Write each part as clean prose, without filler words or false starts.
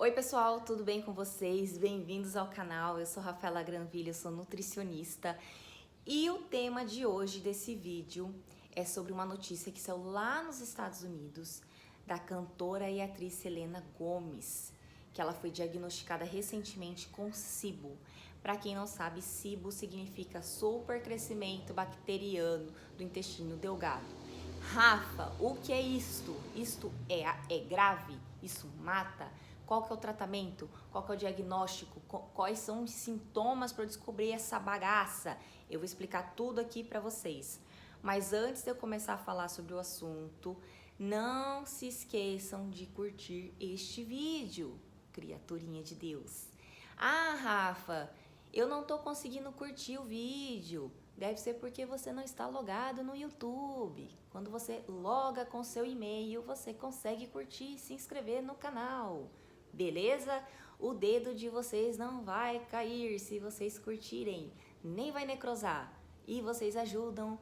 Oi pessoal, tudo bem com vocês? Bem-vindos ao canal, eu sou Rafaela Granville, eu sou nutricionista e o tema de hoje desse vídeo é sobre uma notícia que saiu lá nos Estados Unidos da cantora e atriz Selena Gomez, que ela foi diagnosticada recentemente com SIBO. Para quem não sabe, SIBO significa supercrescimento bacteriano do intestino delgado. Rafa, o que é isto? Isto é grave? Isso mata? Qual que é o tratamento? Qual que é o diagnóstico? Quais são os sintomas para eu descobrir essa bagaça? Eu vou explicar tudo aqui para vocês. Mas antes de eu começar a falar sobre o assunto, não se esqueçam de curtir este vídeo, criaturinha de Deus. Ah, Rafa, eu não tô conseguindo curtir o vídeo. Deve ser porque você não está logado no YouTube. Quando você loga com seu e-mail, você consegue curtir e se inscrever no canal. Beleza? O dedo de vocês não vai cair se vocês curtirem, nem vai necrosar. E vocês ajudam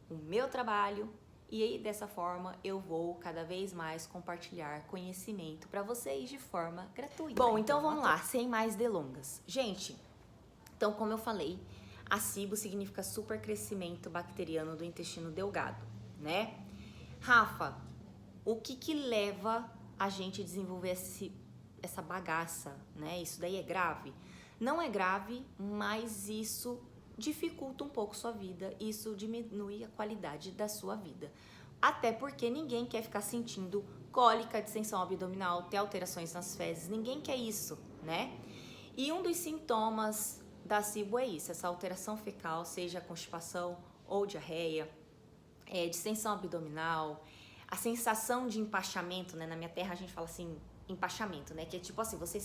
o meu trabalho, e aí, dessa forma eu vou cada vez mais compartilhar conhecimento para vocês de forma gratuita. Bom, então vamos lá, sem mais delongas. Gente, então como eu falei, a SIBO significa supercrescimento bacteriano do intestino delgado, né? Rafa, o que leva a gente a desenvolver essa bagaça, né? Isso daí é grave? Não é grave, mas isso dificulta um pouco sua vida, isso diminui a qualidade da sua vida. Até porque ninguém quer ficar sentindo cólica, distensão abdominal, ter alterações nas fezes, ninguém quer isso, né? E um dos sintomas da SIBO é isso, essa alteração fecal, seja constipação ou diarreia, distensão abdominal, a sensação de empachamento, né? Na minha terra a gente fala assim, empachamento, né? Que é tipo assim, você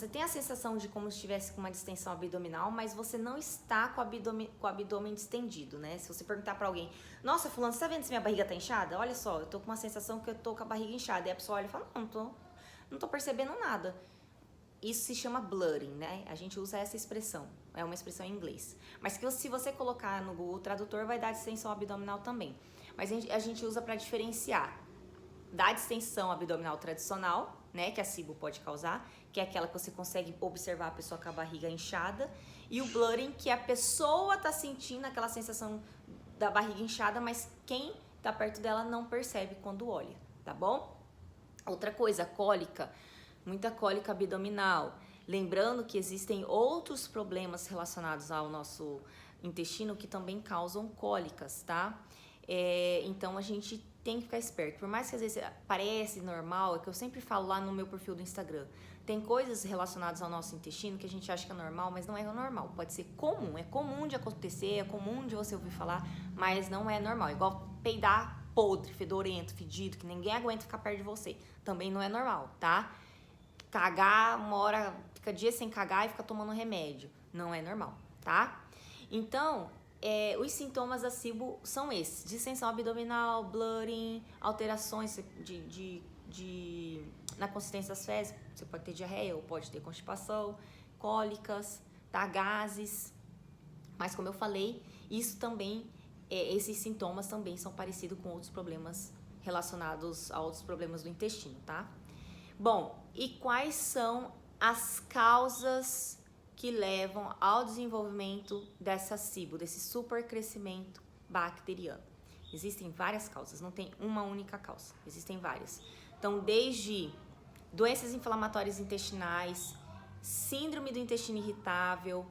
tem a sensação de como se estivesse com uma distensão abdominal, mas você não está com o abdômen distendido, né? Se você perguntar pra alguém, nossa, fulano, você tá vendo se minha barriga tá inchada? Olha só, eu tô com uma sensação que eu tô com a barriga inchada. E a pessoa olha e fala, não tô percebendo nada. Isso se chama blurring, né? A gente usa essa expressão, é uma expressão em inglês. Mas que se você colocar no Google Tradutor, vai dar distensão abdominal também. Mas a gente usa para diferenciar da distensão abdominal tradicional, né, que a SIBO pode causar, que é aquela que você consegue observar a pessoa com a barriga inchada, e o blurring, que a pessoa tá sentindo aquela sensação da barriga inchada, mas quem tá perto dela não percebe quando olha, tá bom? Outra coisa, cólica, muita cólica abdominal. Lembrando que existem outros problemas relacionados ao nosso intestino que também causam cólicas, tá? Então a gente tem que ficar esperto. Por mais que às vezes pareça normal, é que eu sempre falo lá no meu perfil do Instagram. Tem coisas relacionadas ao nosso intestino que a gente acha que é normal, mas não é normal. Pode ser comum, é comum de acontecer, é comum de você ouvir falar, mas não é normal. Igual peidar podre, fedorento, fedido, que ninguém aguenta ficar perto de você. Também não é normal, tá? Cagar, uma hora, fica dias sem cagar e fica tomando remédio. Não é normal, tá? Então, os sintomas da SIBO são esses: distensão abdominal, blurring, alterações na consistência das fezes. Você pode ter diarreia ou pode ter constipação, cólicas, tá? Gases. Mas como eu falei, isso também, esses sintomas também são parecidos com outros problemas relacionados a outros problemas do intestino, tá? Bom, e quais são as causas que levam ao desenvolvimento dessa SIBO, desse supercrescimento bacteriano? Existem várias causas, não tem uma única causa, existem várias. Então, desde doenças inflamatórias intestinais, síndrome do intestino irritável,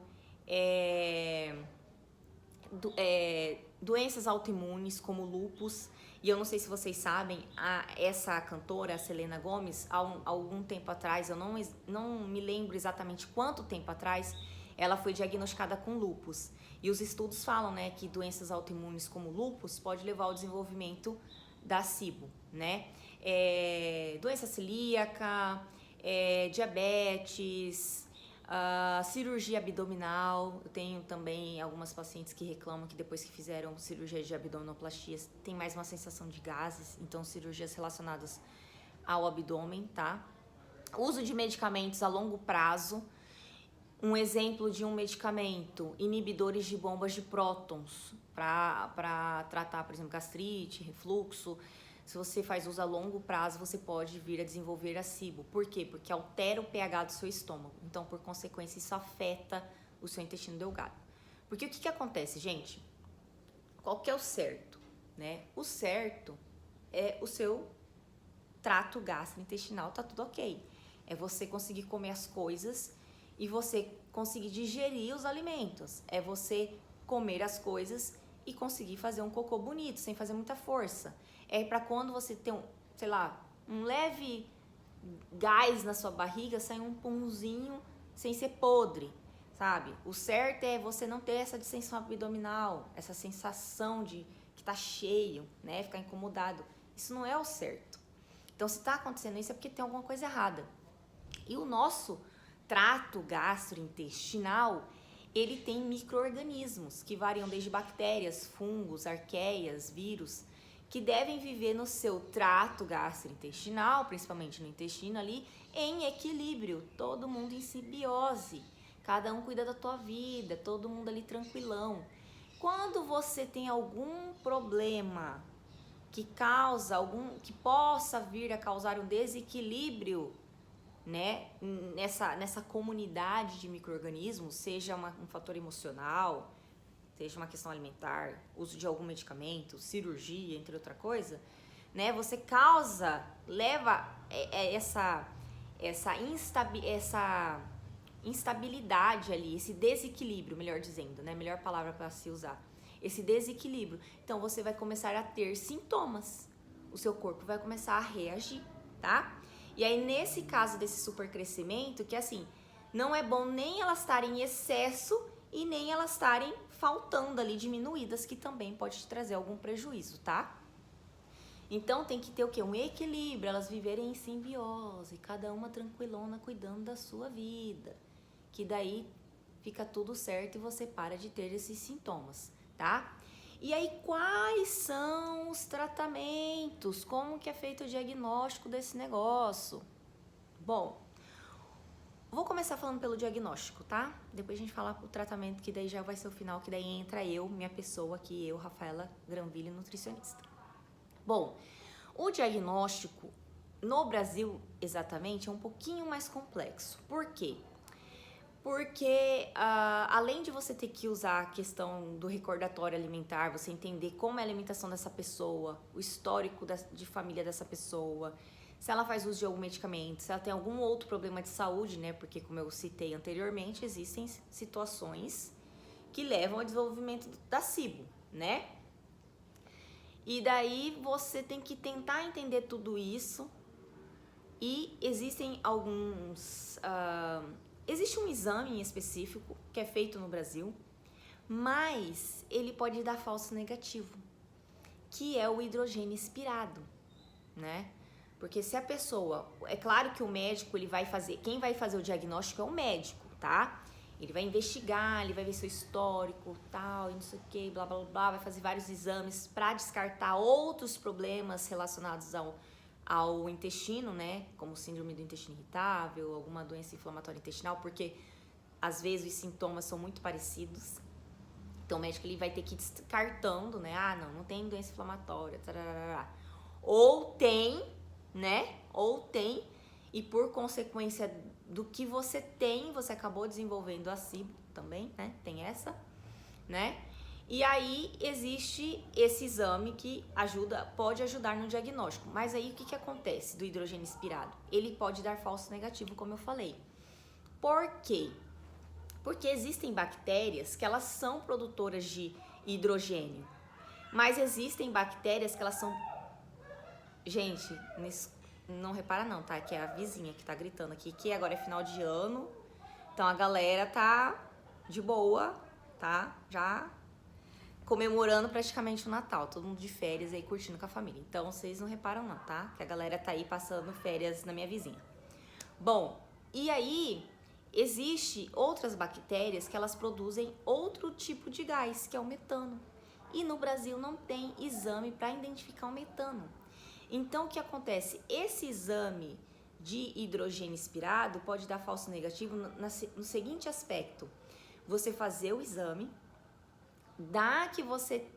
doenças autoimunes como lúpus. E eu não sei se vocês sabem, essa cantora, a Selena Gomez, há algum tempo atrás, eu não me lembro exatamente quanto tempo atrás, ela foi diagnosticada com lúpus. E os estudos falam, né, que doenças autoimunes como lúpus pode levar ao desenvolvimento da SIBO, né? Doença celíaca, diabetes, cirurgia abdominal. Eu tenho também algumas pacientes que reclamam que depois que fizeram cirurgia de abdominoplastia tem mais uma sensação de gases, então cirurgias relacionadas ao abdômen, tá? Uso de medicamentos a longo prazo. Um exemplo de um medicamento, inibidores de bombas de prótons para tratar, por exemplo, gastrite, refluxo. Se você faz uso a longo prazo, você pode vir a desenvolver a SIBO. Por quê? Porque altera o pH do seu estômago. Então, por consequência, isso afeta o seu intestino delgado. Porque o que acontece, gente? Qual que é o certo, né? O certo é o seu trato gastrointestinal, tá tudo ok. É você conseguir comer as coisas e você conseguir digerir os alimentos. É você comer as coisas e conseguir fazer um cocô bonito, sem fazer muita força. É para quando você tem sei lá, um leve gás na sua barriga, sair um punzinho sem ser podre, sabe? O certo é você não ter essa distensão abdominal, essa sensação de que tá cheio, né? Ficar incomodado. Isso não é o certo. Então, se tá acontecendo isso é porque tem alguma coisa errada. E o nosso trato gastrointestinal, ele tem micro-organismos que variam desde bactérias, fungos, arqueias, vírus, que devem viver no seu trato gastrointestinal, principalmente no intestino ali, em equilíbrio, todo mundo em simbiose, cada um cuida da tua vida, todo mundo ali tranquilão. Quando você tem algum problema que possa vir a causar um desequilíbrio, né, nessa comunidade de micro-organismos, seja um fator emocional, seja uma questão alimentar, uso de algum medicamento, cirurgia, entre outra coisa, né, você leva essa instabilidade ali, esse desequilíbrio, melhor dizendo, né, melhor palavra para se usar, esse desequilíbrio. Então você vai começar a ter sintomas, o seu corpo vai começar a reagir, tá? E aí nesse caso desse supercrescimento, que assim, não é bom nem elas estarem em excesso e nem elas estarem faltando ali, diminuídas, que também pode te trazer algum prejuízo, tá? Então tem que ter o quê? Um equilíbrio, elas viverem em simbiose, cada uma tranquilona cuidando da sua vida, que daí fica tudo certo e você para de ter esses sintomas, tá? E aí, quais são os tratamentos? Como que é feito o diagnóstico desse negócio? Bom, vou começar falando pelo diagnóstico, tá? Depois a gente fala o tratamento, que daí já vai ser o final, que daí entra minha pessoa aqui, Rafaela Granville, nutricionista. Bom, o diagnóstico no Brasil, exatamente, é um pouquinho mais complexo. Por quê? Porque além de você ter que usar a questão do recordatório alimentar, você entender como é a alimentação dessa pessoa, o histórico de família dessa pessoa, se ela faz uso de algum medicamento, se ela tem algum outro problema de saúde, né? Porque, como eu citei anteriormente, existem situações que levam ao desenvolvimento da SIBO, né? E daí você tem que tentar entender tudo isso. E existem existe um exame em específico que é feito no Brasil, mas ele pode dar falso negativo, que é o hidrogênio expirado, né? Porque se a pessoa... É claro que o médico, quem vai fazer o diagnóstico é o médico, tá? Ele vai investigar, ele vai ver seu histórico, tal, e não sei o que, blá, blá, blá, vai fazer vários exames para descartar outros problemas relacionados ao intestino, né? Como síndrome do intestino irritável, alguma doença inflamatória intestinal, porque às vezes os sintomas são muito parecidos. Então o médico ele vai ter que ir descartando, né? Ah, não tem doença inflamatória, tarará. Ou tem, né? E por consequência do que você tem, você acabou desenvolvendo a SIBO também, né? Tem essa, né? E aí existe esse exame que pode ajudar no diagnóstico. Mas aí o que acontece do hidrogênio expirado? Ele pode dar falso negativo, como eu falei. Por quê? Porque existem bactérias que elas são produtoras de hidrogênio. Mas existem bactérias que elas são... Gente, não repara não, tá? Que é a vizinha que tá gritando aqui, que agora é final de ano. Então a galera tá de boa, tá? Já comemorando praticamente o Natal, todo mundo de férias aí curtindo com a família. Então vocês não reparam não, tá? Que a galera tá aí passando férias na minha vizinha. Bom, e aí existe outras bactérias que elas produzem outro tipo de gás, que é o metano. E no Brasil não tem exame para identificar o metano. Então o que acontece? Esse exame de hidrogênio expirado pode dar falso negativo no seguinte aspecto: você fazer o exame, dá que você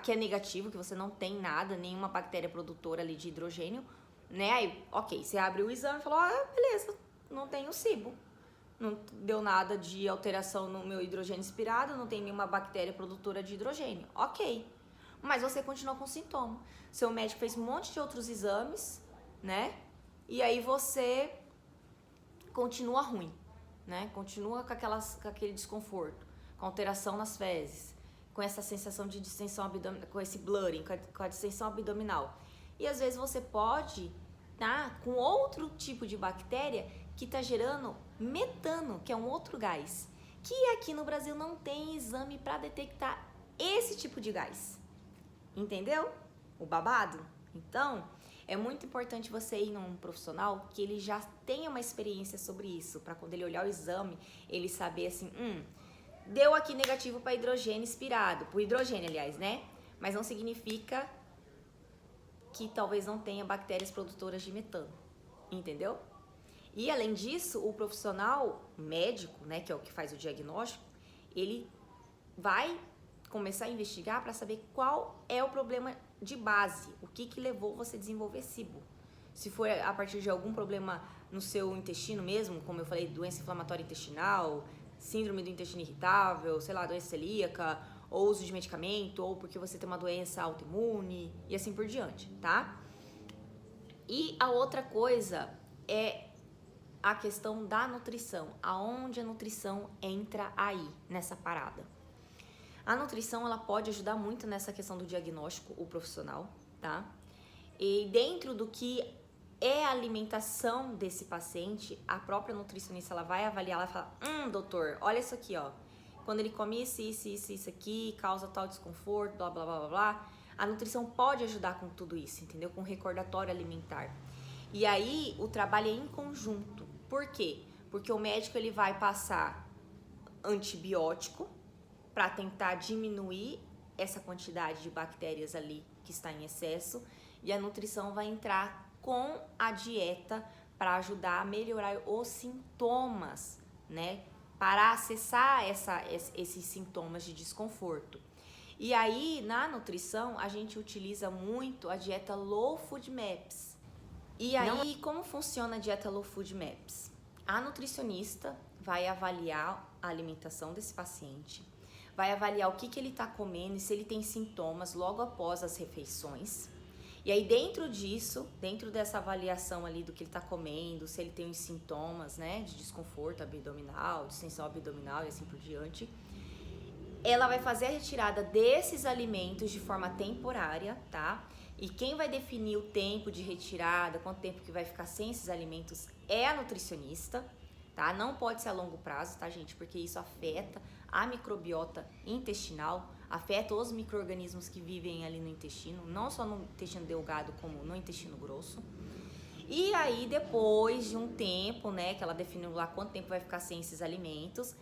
que é negativo, que você não tem nada, nenhuma bactéria produtora ali de hidrogênio, né? Aí, ok, você abre o exame e falou, beleza, não tenho SIBO. Não deu nada de alteração no meu hidrogênio expirado, não tem nenhuma bactéria produtora de hidrogênio. Ok. Mas você continua com sintoma. Seu médico fez um monte de outros exames, né? E aí você continua ruim, né? Continua com aquele desconforto, com alteração nas fezes, com essa sensação de distensão abdominal, com esse blurring, com a distensão abdominal. E às vezes você pode estar com outro tipo de bactéria que está gerando metano, que é um outro gás, que aqui no Brasil não tem exame para detectar esse tipo de gás. Entendeu? O babado? Então, é muito importante você ir num profissional que ele já tenha uma experiência sobre isso, para quando ele olhar o exame, ele saber assim, deu aqui negativo para hidrogênio expirado, para o hidrogênio, aliás, né? Mas não significa que talvez não tenha bactérias produtoras de metano, entendeu? E além disso, o profissional médico, né, que é o que faz o diagnóstico, ele vai começar a investigar para saber qual é o problema de base, o que levou você a desenvolver SIBO. Se foi a partir de algum problema no seu intestino mesmo, como eu falei, doença inflamatória intestinal, síndrome do intestino irritável, sei lá, doença celíaca, ou uso de medicamento, ou porque você tem uma doença autoimune, e assim por diante, tá? E a outra coisa é a questão da nutrição, aonde a nutrição entra aí, nessa parada. A nutrição, ela pode ajudar muito nessa questão do diagnóstico, o profissional, tá? E dentro do que é a alimentação desse paciente, a própria nutricionista, ela vai avaliar, ela fala, doutor, olha isso aqui, ó. Quando ele come isso aqui, causa tal desconforto, blá, blá, blá, blá, blá. A nutrição pode ajudar com tudo isso, entendeu? Com recordatório alimentar. E aí, o trabalho é em conjunto. Por quê? Porque o médico, ele vai passar antibiótico para tentar diminuir essa quantidade de bactérias ali que está em excesso, e a nutrição vai entrar com a dieta para ajudar a melhorar os sintomas, né? Para acessar esses sintomas de desconforto. E aí, na nutrição, a gente utiliza muito a dieta Low Food Maps. E aí, como funciona a dieta Low Food Maps? A nutricionista vai avaliar a alimentação desse paciente, vai avaliar o que ele está comendo e se ele tem sintomas logo após as refeições. E aí, dentro disso, dentro dessa avaliação ali do que ele está comendo, se ele tem os sintomas, né, de desconforto abdominal, distensão abdominal e assim por diante, ela vai fazer a retirada desses alimentos de forma temporária, tá? E quem vai definir o tempo de retirada, quanto tempo que vai ficar sem esses alimentos, é a nutricionista, tá? Não pode ser a longo prazo, tá, gente? Porque isso afeta a microbiota intestinal, afeta os micro-organismos que vivem ali no intestino, não só no intestino delgado, como no intestino grosso. E aí, depois de um tempo, né, que ela definiu lá quanto tempo vai ficar sem esses alimentos,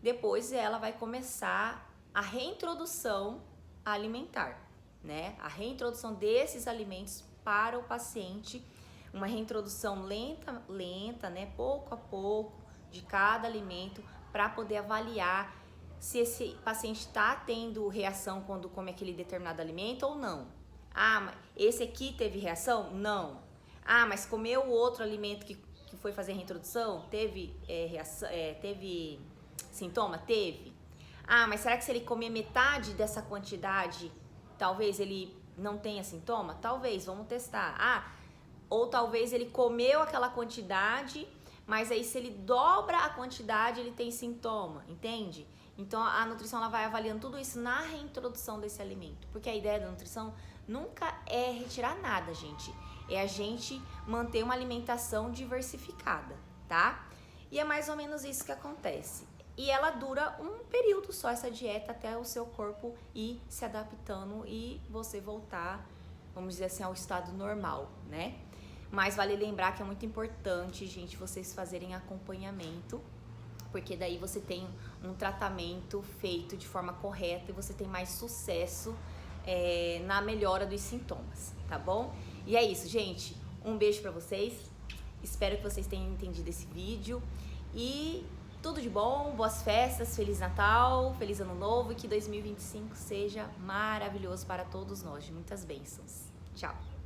depois ela vai começar a reintrodução alimentar, né? A reintrodução desses alimentos para o paciente, uma reintrodução lenta, né, pouco a pouco, de cada alimento, para poder avaliar se esse paciente está tendo reação quando come aquele determinado alimento ou não. Mas esse aqui teve reação? Não. Mas comeu o outro alimento que foi fazer a reintrodução? Teve reação? Teve sintoma? Teve. Mas será que se ele comer metade dessa quantidade, talvez ele não tenha sintoma? Talvez, vamos testar. Ou talvez ele comeu aquela quantidade, mas aí se ele dobra a quantidade, ele tem sintoma, entende? Então a nutrição, ela vai avaliando tudo isso na reintrodução desse alimento, porque a ideia da nutrição nunca é retirar nada, gente. É a gente manter uma alimentação diversificada, tá? E é mais ou menos isso que acontece. E ela dura um período só, essa dieta, até o seu corpo ir se adaptando e você voltar, vamos dizer assim, ao estado normal, né? Mas vale lembrar que é muito importante, gente, vocês fazerem acompanhamento, porque daí você tem um tratamento feito de forma correta e você tem mais sucesso na melhora dos sintomas, tá bom? E é isso, gente. Um beijo pra vocês. Espero que vocês tenham entendido esse vídeo. E Tudo de bom, boas festas, Feliz Natal, Feliz Ano Novo e que 2025 seja maravilhoso para todos nós, de muitas bênçãos. Tchau!